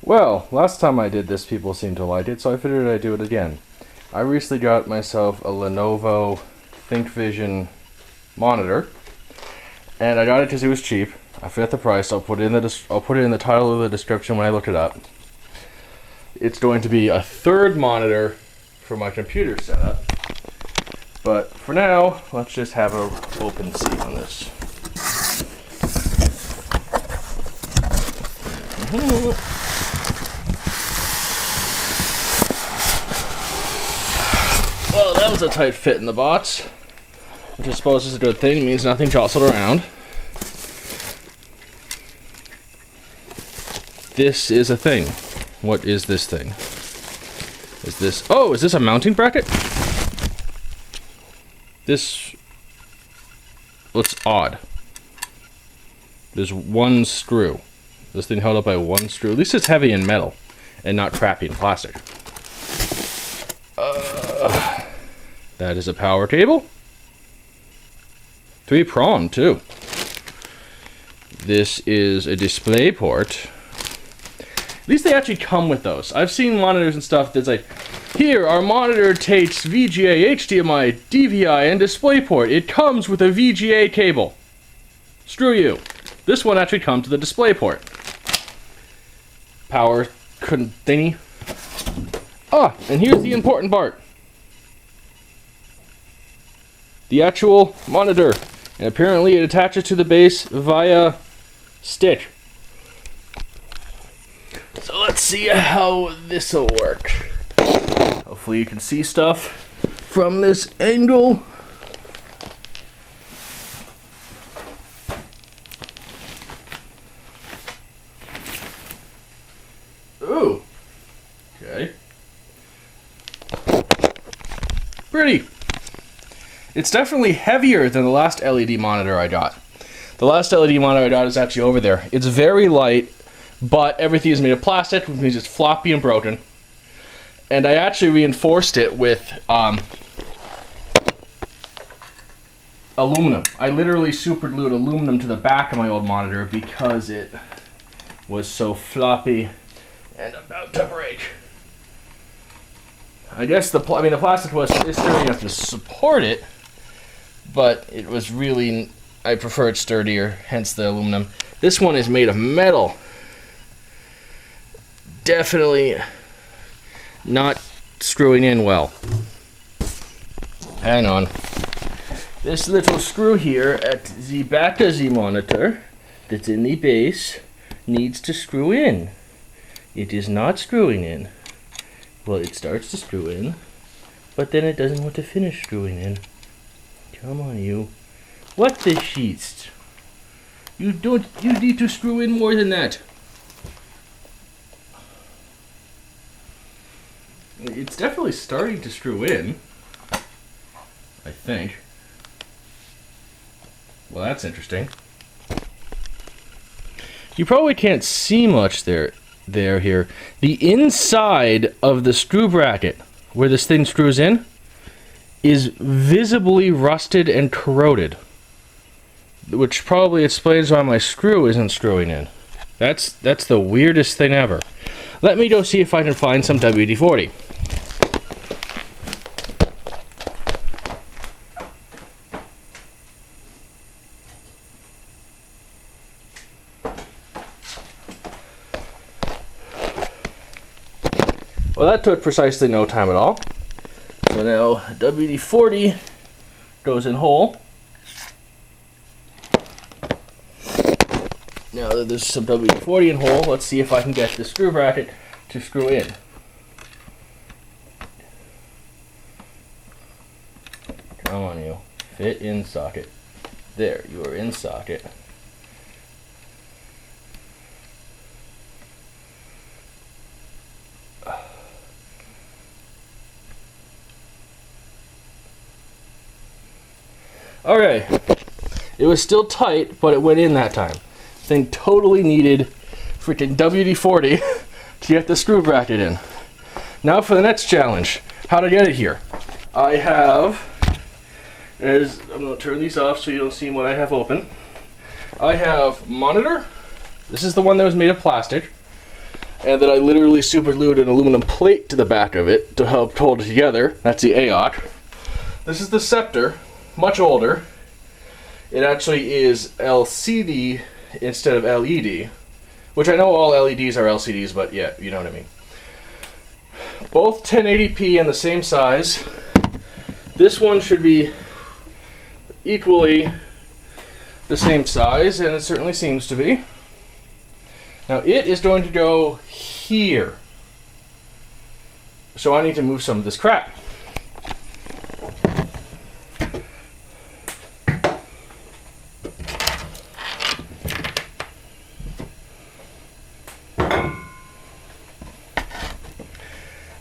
Well, last time I did this, people seemed to like it, so I figured I'd do it again. I recently got myself a Lenovo ThinkVision monitor, and I got it because it was cheap. I forget the price. I'll put it in the title of the description when I look it up. It's going to be a third monitor for my computer setup, but for now, let's just have an open seat on this. Well, that was a tight fit in the box, which I suppose is a good thing. It means nothing jostled around. This is a thing. What is this thing? Is this a mounting bracket? This looks odd. There's one screw. This thing held up by one screw. At least it's heavy in metal and not crappy in plastic. That is a power cable. 3-pronged too. This is a display port. At least they actually come with those. I've seen monitors and stuff that's like, here, our monitor takes VGA, HDMI, DVI, and DisplayPort. It comes with a VGA cable. Screw you. This one actually comes with a DisplayPort. Power thingy. Ah, and here's the important part. The actual monitor. And apparently it attaches to the base via stick. So let's see how this will work. Hopefully you can see stuff from this angle. Ooh. Okay. Pretty. It's definitely heavier than the last LED monitor I got. The last LED monitor I got is actually over there. It's very light, but everything is made of plastic, which means it's floppy and broken. And I actually reinforced it with aluminum. I literally super glued aluminum to the back of my old monitor because it was so floppy and about to break. I guess the plastic was sturdy enough to support it, but it was really, I prefer it sturdier, hence the aluminum. This one is made of metal. Definitely not screwing in well. Hang on. This little screw here at the back of the monitor that's in the base needs to screw in. It is not screwing in. Well, it starts to screw in, but then it doesn't want to finish screwing in. Come on, you. What the sheets? You need to screw in more than that. It's definitely starting to screw in, I think. Well, that's interesting. You probably can't see much here. The inside of the screw bracket, where this thing screws in, is visibly rusted and corroded, which probably explains why my screw isn't screwing in. That's the weirdest thing ever. Let me go see if I can find some WD-40. Well, that took precisely no time at all. So now WD-40 goes in hole. Now that there's some WD-40 in hole, let's see if I can get the screw bracket to screw in. Come on, you. Fit in socket. There, you are in socket. Okay, it was still tight, but it went in that time. Thing totally needed freaking WD-40 to get the screw bracket in. Now for the next challenge, how to get it here. I have, I'm going to turn these off so you don't see what I have open. I have monitor. This is the one that was made of plastic. and then I literally super glued an aluminum plate to the back of it to help hold it together. That's the AH. This is the Scepter, much older. It actually is LCD instead of LED, which I know all LEDs are LCDs, but yeah, you know what I mean. Both 1080p and the same size. This one should be equally the same size, and it certainly seems to be. Now it is going to go here. So I need to move some of this crap.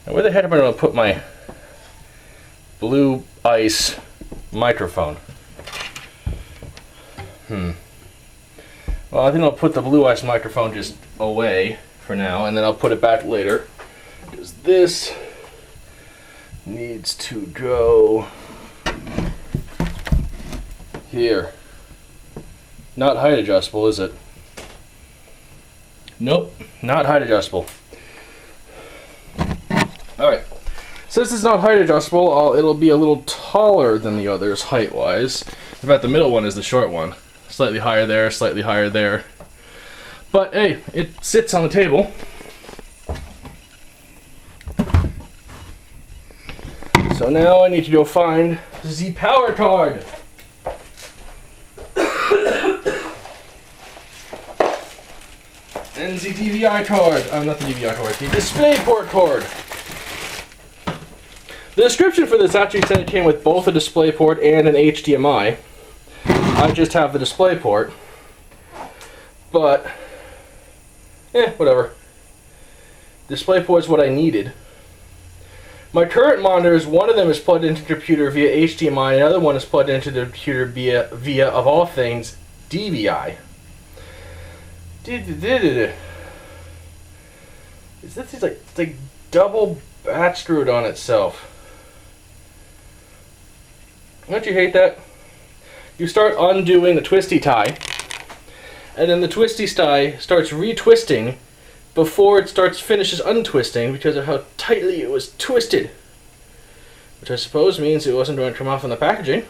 Now where the heck am I going to put my blue ice microphone? Well, I think I'll put the blue ice microphone just away for now, and then I'll put it back later. Because this needs to go here. Not height adjustable, is it? Nope, not height adjustable. Alright, since it's not height adjustable, it'll be a little taller than the others height-wise. In fact, the middle one is the short one. Slightly higher there, slightly higher there. But hey, it sits on the table. So now I need to go find the power card. And the DVI card. Not the DVI card, the DisplayPort card. The description for this actually said it came with both a DisplayPort and an HDMI. I just have the DisplayPort, but whatever. DisplayPort is what I needed. My current monitors, one of them is plugged into the computer via HDMI, and the other one is plugged into the computer via of all things, DVI. It's like double batch screwed on itself. Don't you hate that? You start undoing the twisty tie, and then the twisty tie starts retwisting before it finishes untwisting because of how tightly it was twisted. Which I suppose means it wasn't going to come off on the packaging.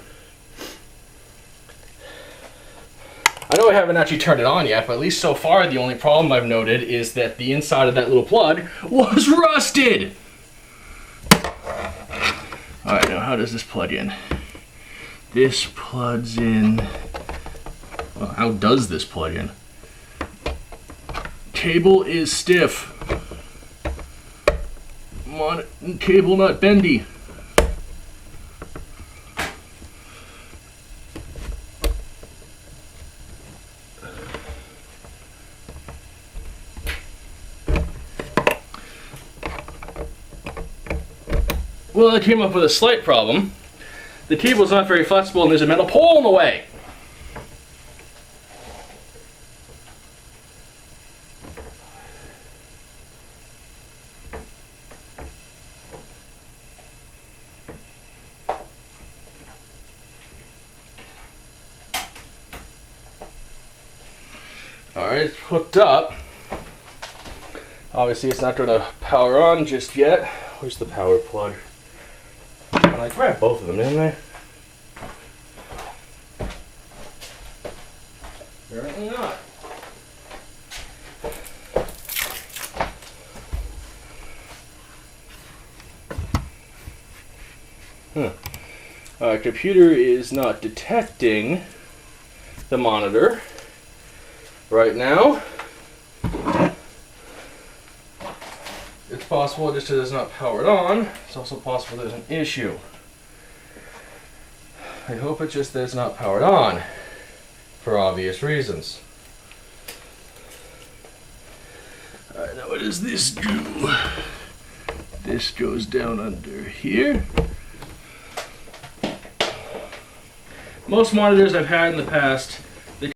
I know I haven't actually turned it on yet, but at least so far the only problem I've noted is that the inside of that little plug was rusted! Alright, now how does this plug in? This plugs in. Well, how does this plug in? Cable is stiff. Cable not bendy. Well, I came up with a slight problem. The cable's not very flexible and there's a metal pole in the way. Alright, it's hooked up. Obviously it's not going to power on just yet. Where's the power plug? I grabbed both of them, didn't I? Apparently not. Our computer is not detecting the monitor right now. It's possible just because it's not powered on. It's also possible there's an issue. I hope it's just that it's not powered on, for obvious reasons. Alright, now what does this do? This goes down under here. Most monitors I've had in the past